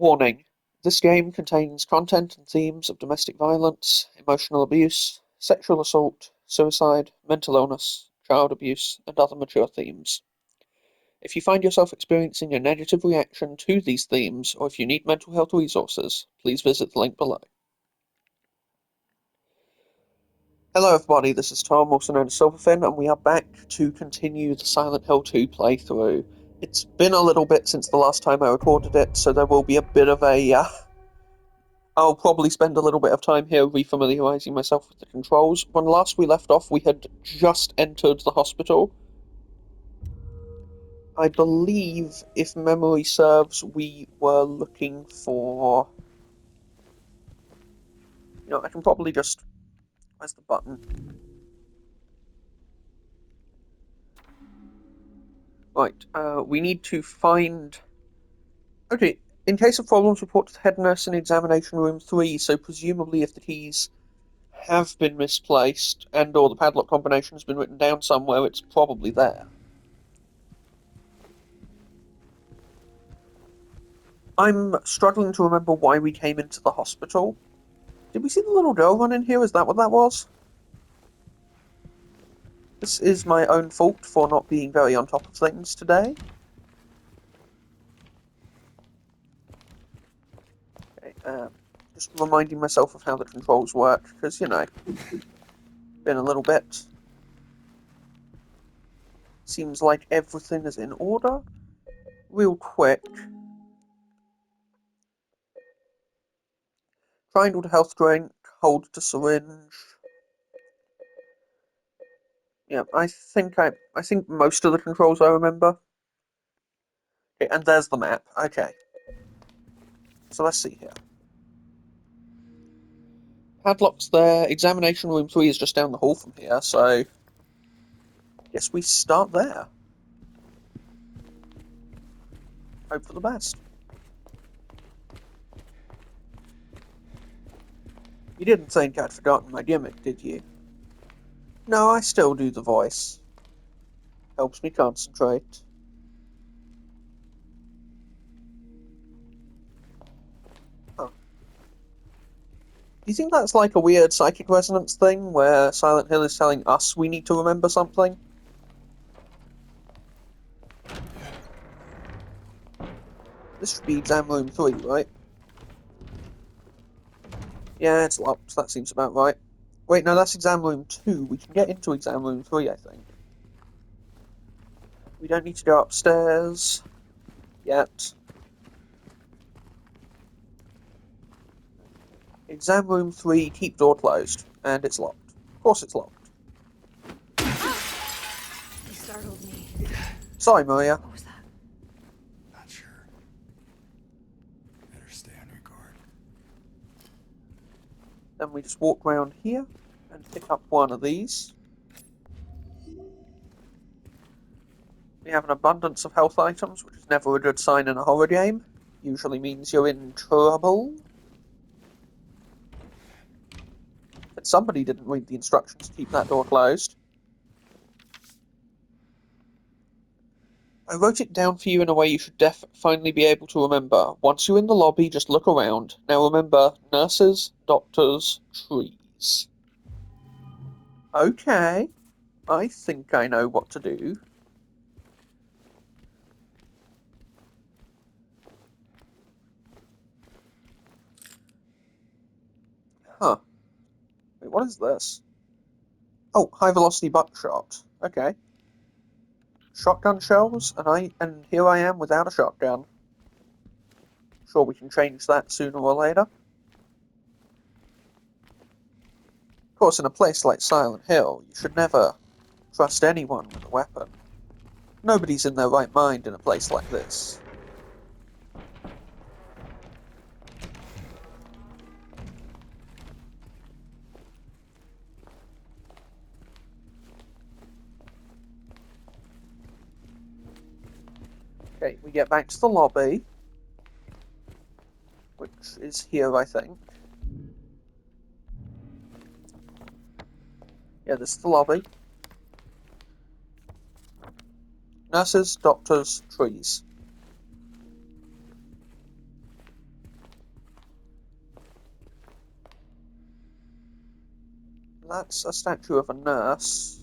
Warning: this game contains content and themes of domestic violence, emotional abuse, sexual assault, suicide, mental illness, child abuse, and other mature themes. If you find yourself experiencing a negative reaction to these themes, or if you need mental health resources, please visit the link below. Hello everybody, this is Tom, also known as Silverfin, and we are back to continue the Silent Hill 2 playthrough. It's been a little bit since the last time I recorded it, so there will be a bit of a... I'll probably spend a little bit of time here refamiliarizing myself with the controls. When last we left off, we had just entered the hospital. I believe, if memory serves, we were looking for... I can probably just... Where's the button? Right, we need to find... Okay, in case of problems, report to the head nurse in examination room 3, so presumably if the keys have been misplaced and or the padlock combination has been written down somewhere, it's probably there. I'm struggling to remember why we came into the hospital. Did we see the little girl run in here? Is that what that was? This is my own fault for not being very on top of things today. Okay, just reminding myself of how the controls work, because, been a little bit. Seems like everything is in order. Real quick. Triangle to health drink, hold to syringe. Yeah, I think most of the controls I remember. Okay, and there's the map. Okay. So let's see here. Padlock's there. Examination room 3 is just down the hall from here, so... guess we start there. Hope for the best. You didn't think I'd forgotten my gimmick, did you? No, I still do the voice. Helps me concentrate. Oh. Do you think that's like a weird psychic resonance thing, where Silent Hill is telling us we need to remember something? This should be exam room 3, right? Yeah, it's locked. That seems about right. Wait, no, that's exam room 2. We can get into exam room 3, I think. We don't need to go upstairs yet. Exam room 3, keep door closed. And it's locked. Of course it's locked. You startled me. Sorry, Maria. What was that? Not sure. Better stay on your guard. Then we just walk around here and pick up one of these. We have an abundance of health items, which is never a good sign in a horror game. Usually means you're in trouble. But somebody didn't read the instructions to keep that door closed. I wrote it down for you in a way you should finally be able to remember. Once you're in the lobby, just look around. Now remember, nurses, doctors, trees. Okay, I think I know what to do. Huh. Wait, what is this? Oh, high velocity buckshot. Okay. Shotgun shells, and here I am without a shotgun. Sure, we can change that sooner or later. Of course, in a place like Silent Hill, you should never trust anyone with a weapon. Nobody's in their right mind in a place like this. Okay, we get back to the lobby, which is here, I think. Yeah, this is the lobby. Nurses, doctors, trees. That's a statue of a nurse.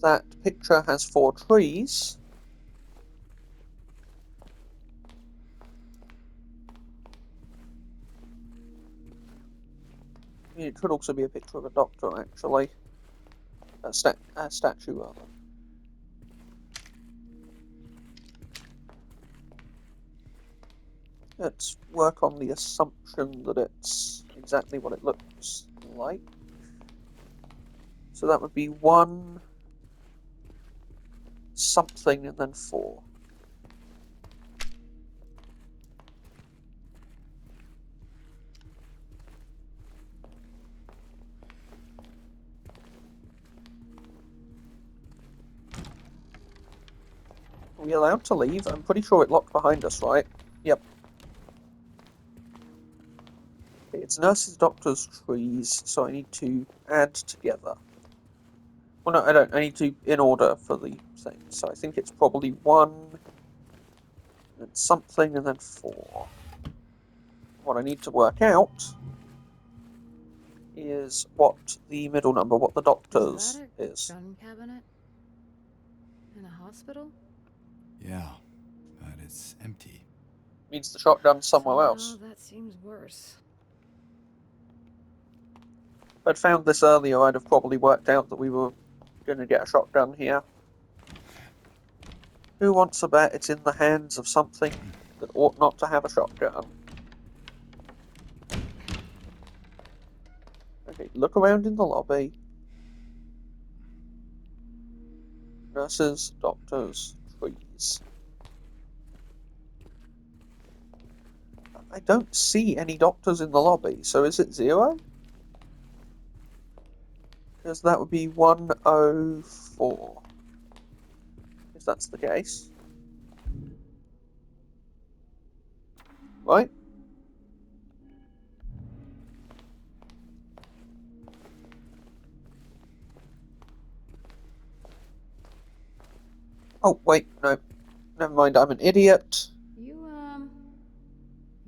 That picture has 4 trees. I mean, it could also be a picture of a doctor, actually. A statue, rather. Let's work on the assumption that it's exactly what it looks like. So that would be 1 something and then 4. Are we allowed to leave? I'm pretty sure it locked behind us, right? Yep. Okay, it's nurses, doctors, trees, so I need to add together. Well, no, I don't. I need to in order for the thing. So I think it's probably 1 and something and then 4. What I need to work out is what the middle number, what the doctor's Is that a is. gun cabinet? In a hospital? Yeah, but it's empty. Means the shotgun's somewhere Somehow else. that seems worse. If I'd found this earlier, I'd have probably worked out that we were going to get a shotgun here. Who wants to bet it's in the hands of something that ought not to have a shotgun? Okay, look around in the lobby. Nurses, doctors, trees. I don't see any doctors in the lobby, so is it 0? Because that would be 104. If that's the case. Right? Oh, wait, no. Never mind, I'm an idiot.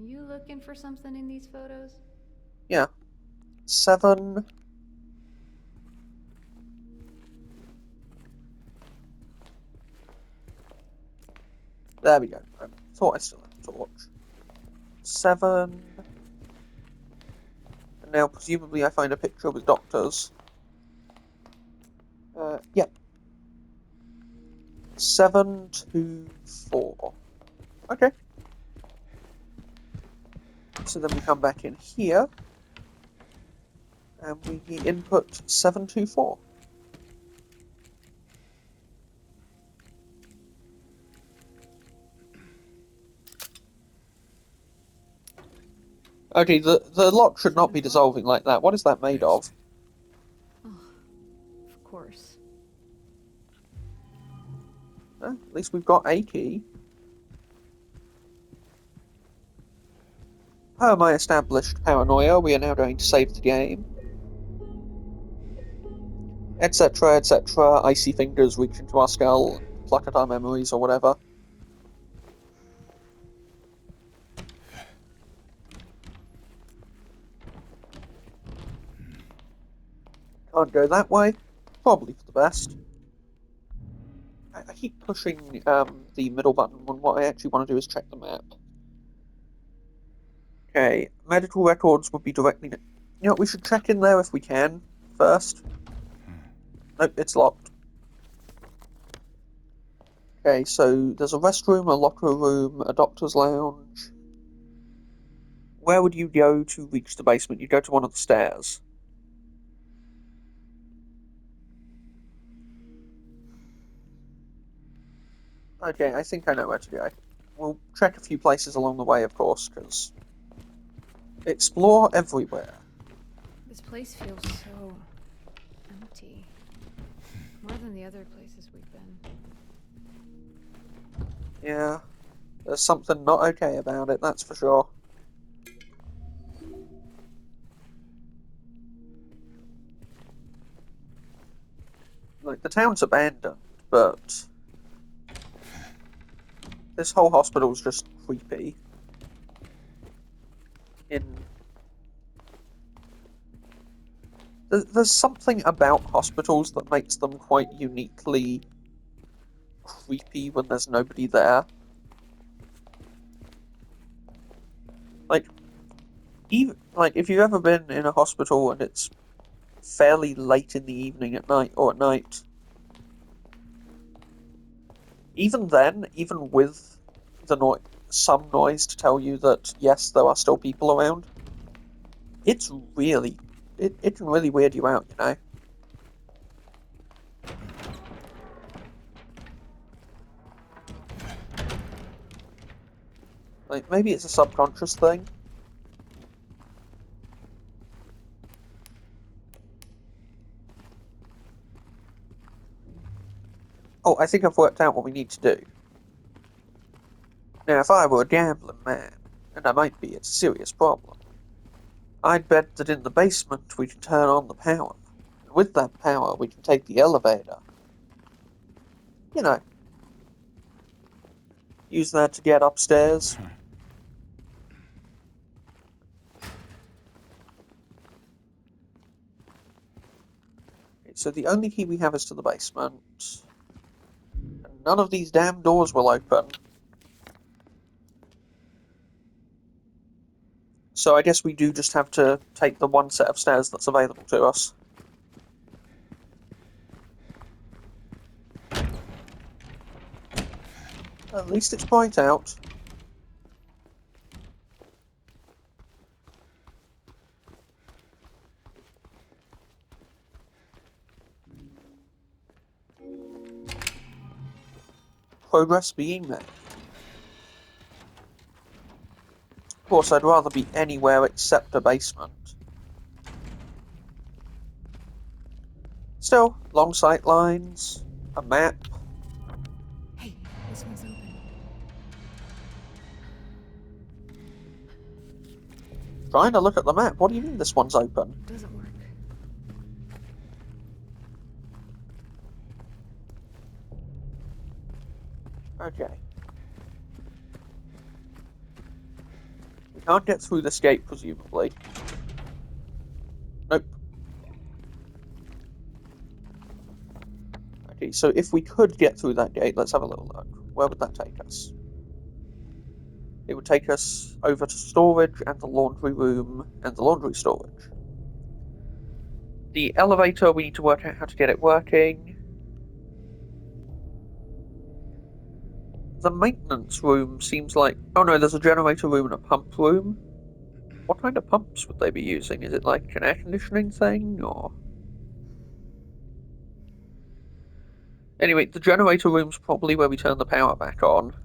You looking for something in these photos? Yeah. 7. There we go. I thought I still had a torch. 7. And now, presumably, I find a picture with doctors. Yep. 724. Okay. So then we come back in here. And we input 724. Okay, the lock should not be dissolving like that. What is that made of? Oh, of course. At least we've got a key. Per my established paranoia, we are now going to save the game. Etc., etc. Icy fingers reach into our skull and pluck at our memories or whatever. Can't go that way. Probably for the best. I keep pushing the middle button when what I actually want to do is check the map. Okay, medical records would be directly... You know, we should check in there if we can, first. Nope, it's locked. Okay, so there's a restroom, a locker room, a doctor's lounge. Where would you go to reach the basement? You'd go to one of the stairs. Okay, I think I know where to go. We'll check a few places along the way, of course, because... Explore everywhere. This place feels so empty. More than the other places we've been. Yeah, there's something not okay about it, that's for sure. Like, the town's abandoned, but... This whole hospital's just creepy. There's something about hospitals that makes them quite uniquely creepy when there's nobody there. Like, if you've ever been in a hospital and it's fairly late in the evening at night or at night, even then, even with some noise to tell you that yes, there are still people around, it's really it can really weird you out, you know. Like maybe it's a subconscious thing. Oh, I think I've worked out what we need to do. Now, if I were a gambling man, and I might be, it's a serious problem, I'd bet that in the basement we can turn on the power. And with that power, we can take the elevator. You know, use that to get upstairs. Okay, so the only key we have is to the basement. And none of these damn doors will open. So I guess we do just have to take the one set of stairs that's available to us. At least it's bright out. Progress being made. Of course, I'd rather be anywhere except a basement. Still, long sight lines, a map. Hey, this one's open. Trying to look at the map. What do you mean this one's open? Doesn't work. Okay. We can't get through this gate, presumably. Nope. Okay, so if we could get through that gate, let's have a little look. Where would that take us? It would take us over to storage and the laundry room and the laundry storage. The elevator, we need to work out how to get it working. The maintenance room seems like... Oh no, there's a generator room and a pump room. What kind of pumps would they be using? Is it like an air conditioning thing, or... Anyway, the generator room's probably where we turn the power back on.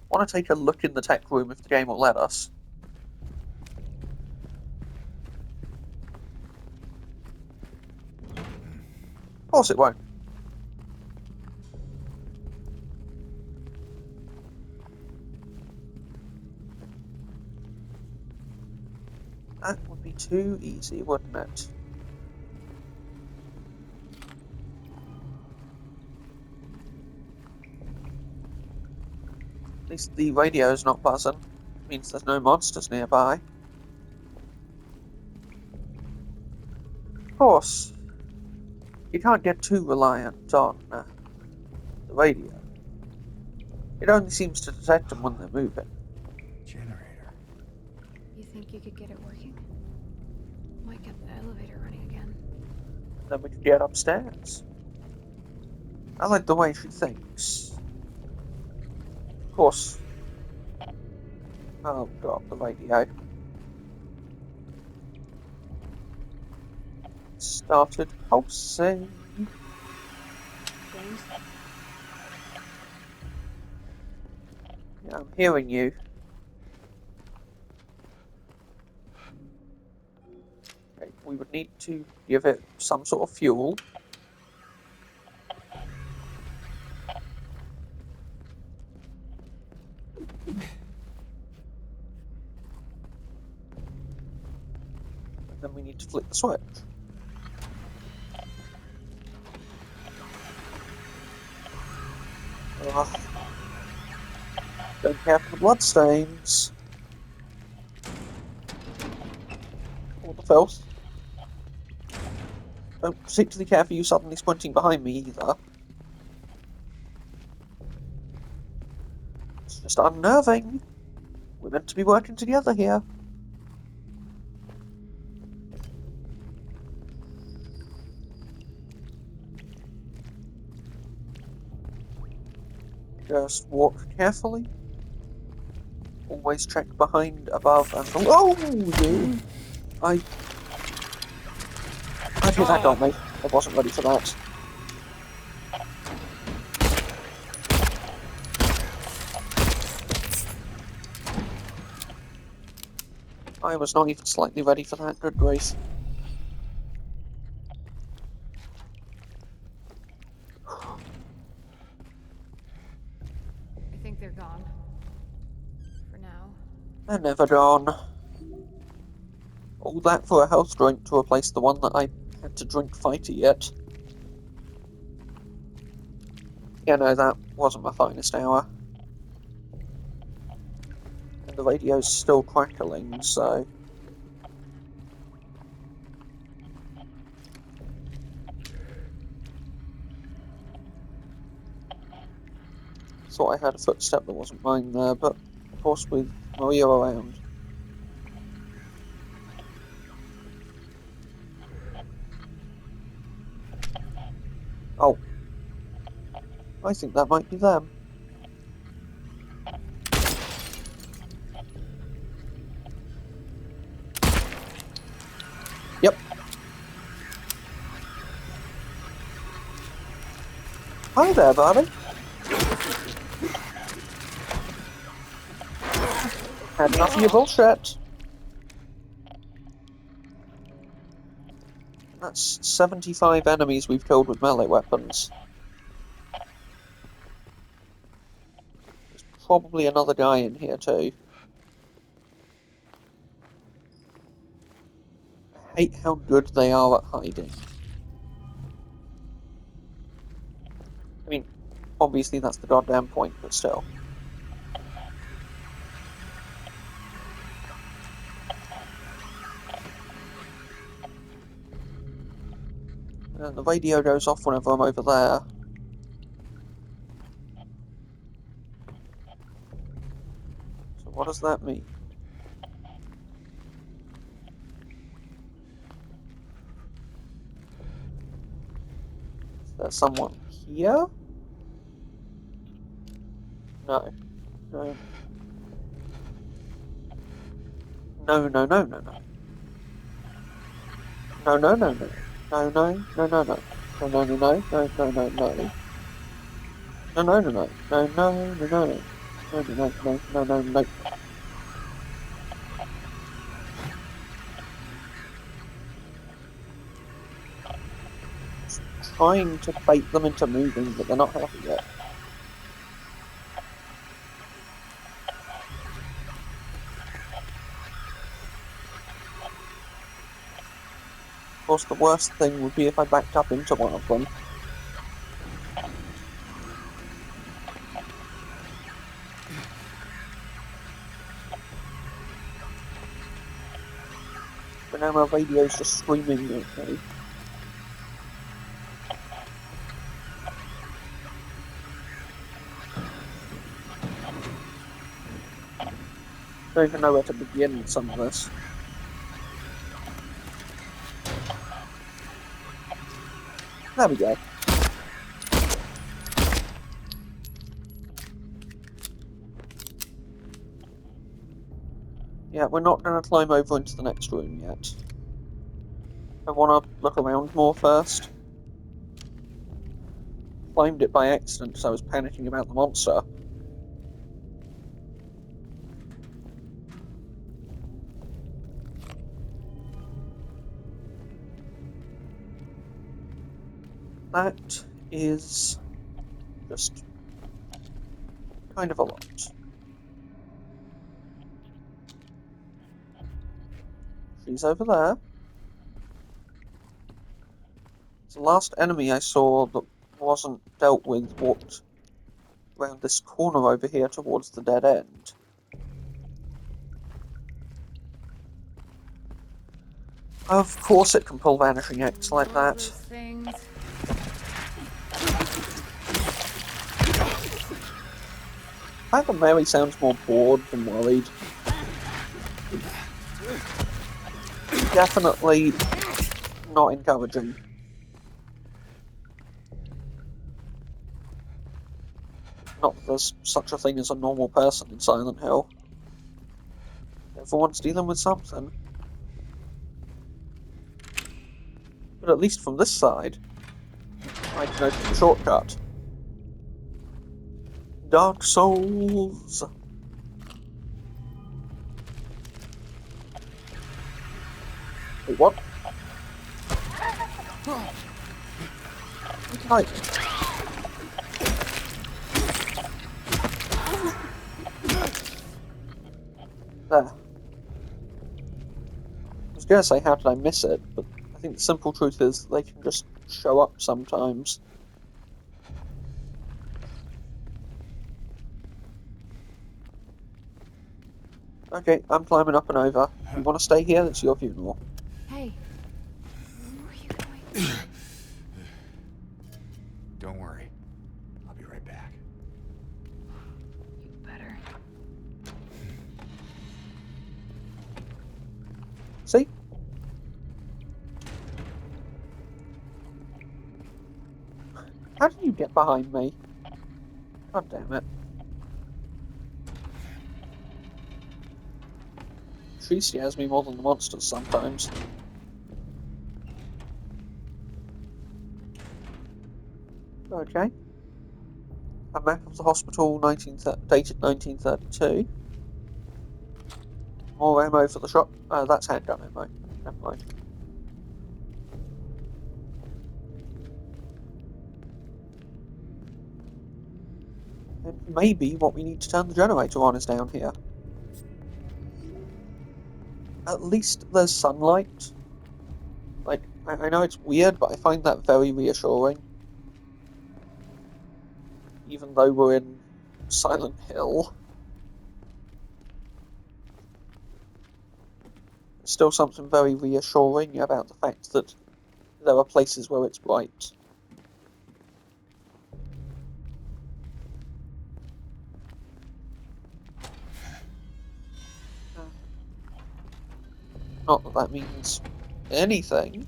Want to take a look in the tech room if the game will let us. Of course it won't. That would be too easy, wouldn't it? At least the radio's not buzzing. Means there's no monsters nearby. Of course, you can't get too reliant on the radio. It only seems to detect them when they're moving. Generator. You think you could get it working? Might get the elevator running again. Then we could get upstairs. I like the way she thinks. Of course. Oh god, the radio. Started pulsing. James? Yeah, I'm hearing you. Okay, we would need to give it some sort of fuel. And then we need to flick the switch. Ugh. Don't care for the bloodstains. Or the filth. Don't particularly care for you suddenly squinting behind me either. It's just unnerving. We're meant to be working together here. Just walk carefully. Always check behind, above, and from. Oh, you! I hit that got me. I wasn't ready for that. I was not even slightly ready for that. Good grief. I think they're gone. For now. They're never gone. All that for a health drink to replace the one that I had to drink fighty yet. Yeah, no, that wasn't my finest hour. And the radio's still crackling, so... Thought I heard a footstep that wasn't mine there, but of course with Maria around. Oh. I think that might be them. Yep. Hi there, buddy. Had enough of your bullshit. That's 75 enemies we've killed with melee weapons. There's probably another guy in here too. I hate how good they are at hiding. I mean, obviously that's the goddamn point, but still. And the radio goes off whenever I'm over there. So what does that mean? Is there someone here? No. No. No, no, no, no, no. No, no, no, no. No, no, no, no, no. No, no, no, no, no, no, no, no. No, no, no, no. No, no, no, no, no. No, no, no, no, no, no, no. Trying to bait them into moving, but they're not happy yet. Of course, the worst thing would be if I backed up into one of them. But now my radio's just screaming at me. Don't even know where to begin with some of this. There we go. Yeah, we're not going to climb over into the next room yet. I want to look around more first. Climbed it by accident because I was panicking about the monster. That is just kind of a lot. She's over there. The last enemy I saw that wasn't dealt with walked round this corner over here towards the dead end. Of course it can pull Vanishing X like Love that. those things. Either Mary sounds more bored than worried. Definitely not encouraging. Not that there's such a thing as a normal person in Silent Hill. Everyone's dealing with something. But at least from this side, I can open the shortcut. Dark Souls! Wait, what? Right. There. I was gonna say, how did I miss it? But I think the simple truth is they can just show up sometimes. Okay, I'm climbing up and over. You want to stay here? It's your funeral. Hey, where are you going? Don't worry. I'll be right back. You better. See? How did you get behind me? God damn it. She scares me more than the monsters sometimes. Okay. A map of the hospital, dated 1932. More ammo for the shop. That's handgun ammo. Never mind. And maybe what we need to turn the generator on is down here. At least there's sunlight. Like, I know it's weird, but I find that very reassuring. Even though we're in Silent Hill. There's still something very reassuring about the fact that there are places where it's bright. Not that that means anything.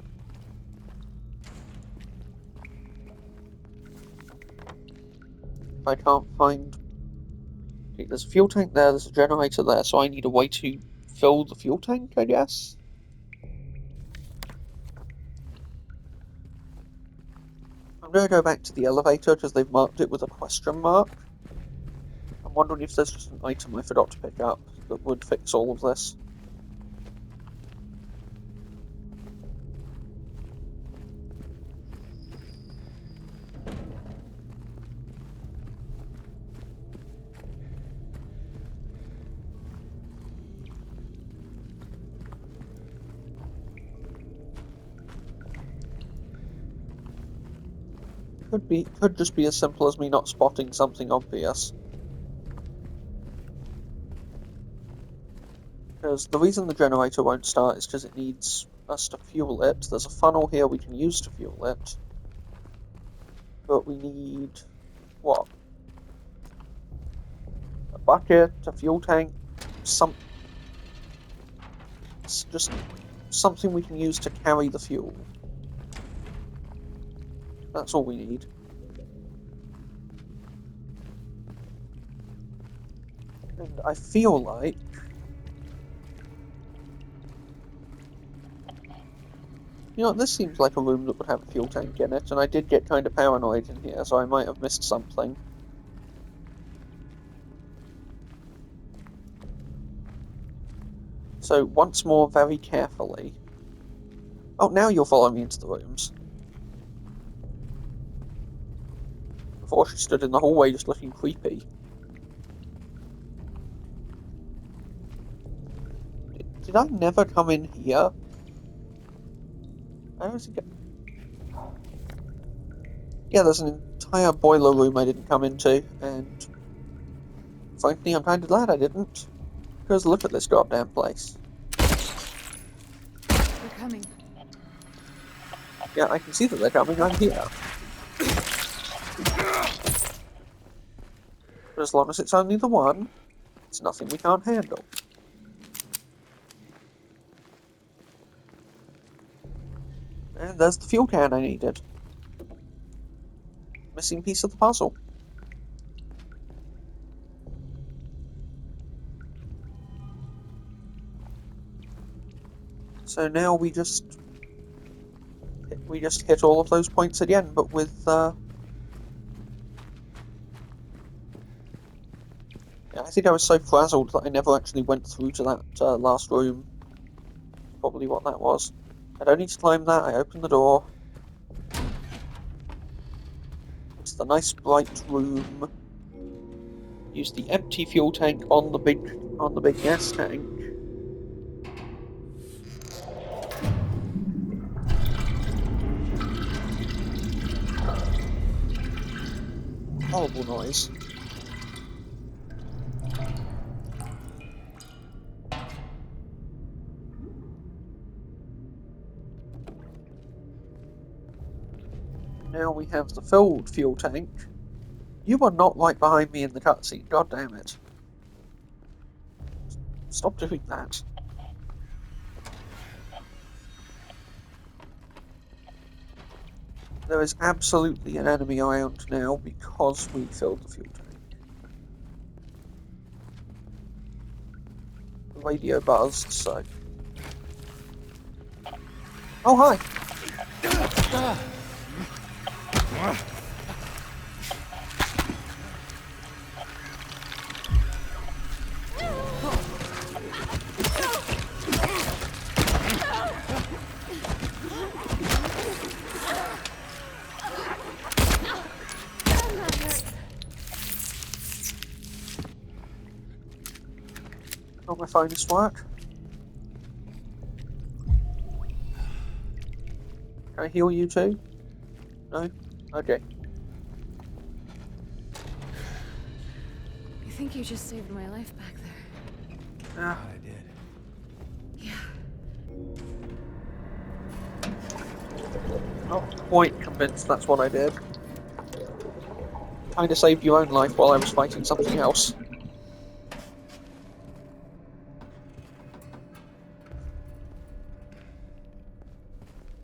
If I can't find... Okay, there's a fuel tank there, there's a generator there, so I need a way to fill the fuel tank, I guess? I'm going to go back to the elevator because they've marked it with a question mark. I'm wondering if there's just an item I forgot to pick up that would fix all of this. Could just be as simple as me not spotting something obvious. Because the reason the generator won't start is because it needs us to fuel it. There's a funnel here we can use to fuel it. But we need... what? A bucket, a fuel tank, just something we can use to carry the fuel. That's all we need. And I feel like... You know, this seems like a room that would have a fuel tank in it, and I did get kind of paranoid in here, so I might have missed something. So, once more, very carefully. Oh, now you'll follow me into the rooms. Before she stood in the hallway just looking creepy. Did I never come in here? I don't think... Yeah, there's an entire boiler room I didn't come into, and frankly, I'm kind of glad I didn't. Because look at this goddamn place. They're coming. Yeah, I can see that they're coming. I'm here. But as long as it's only the one, it's nothing we can't handle. And there's the fuel can I needed. Missing piece of the puzzle. So now we just hit all of those points again, but with yeah, I think I was so frazzled that I never actually went through to that last room. Probably what that was. I don't need to climb that. I open the door. It's the nice bright room. Use the empty fuel tank on the big gas tank. Horrible noise. Now we have the filled fuel tank. You are not right behind me in the cutscene. God damn it! Stop doing that. There is absolutely an enemy around now because we filled the fuel tank. The radio buzzed, so. Oh, hi! Not my finest work. Can I heal you too? No? Okay. I think you just saved my life back there. Ah, I did. Yeah. not quite convinced that's what I did. Kinda saved your own life while I was fighting something else.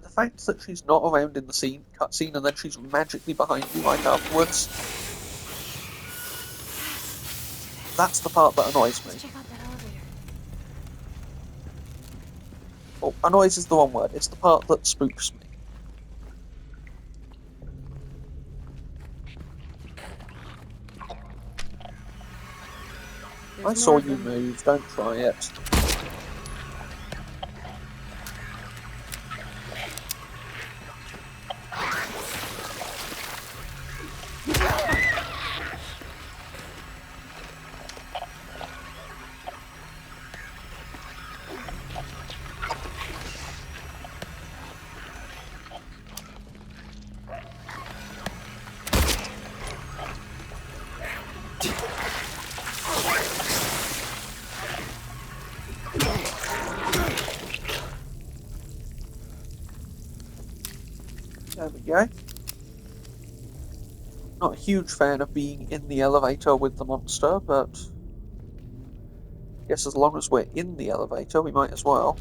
The fact that she's not around in the cutscene, and then she's magically behind you right afterwards, that's the part that annoys me. Let's check out that elevator. Well, annoys is the wrong word, it's the part that spooks me. I There's saw more of you them. move, don't try it. There we go. Not a huge fan of being in the elevator with the monster, but I guess as long as we're in the elevator, we might as well.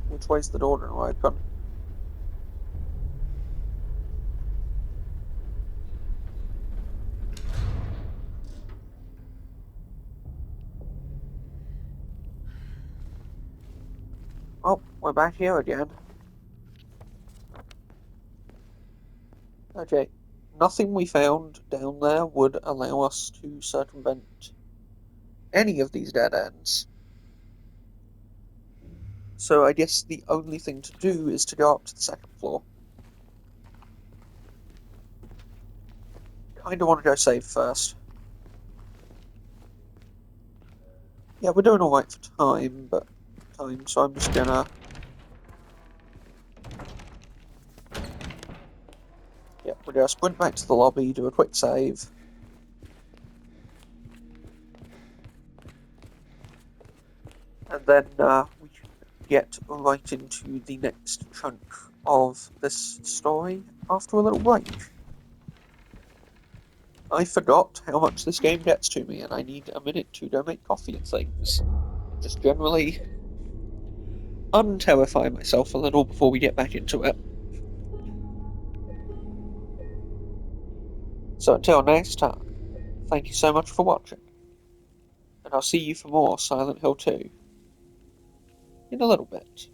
Which way's the door gonna open? Oh, we're back here again. Okay, nothing we found down there would allow us to circumvent any of these dead ends. So I guess the only thing to do is to go up to the second floor. Kinda want to go save first. Yeah, we're doing alright for time, so I'm just gonna do a sprint back to the lobby, do a quick save. And then we can get right into the next chunk of this story after a little break. I forgot how much this game gets to me, and I need a minute to go make coffee and things. Just generally unterrify myself a little before we get back into it. So until next time, thank you so much for watching, and I'll see you for more Silent Hill 2 in a little bit.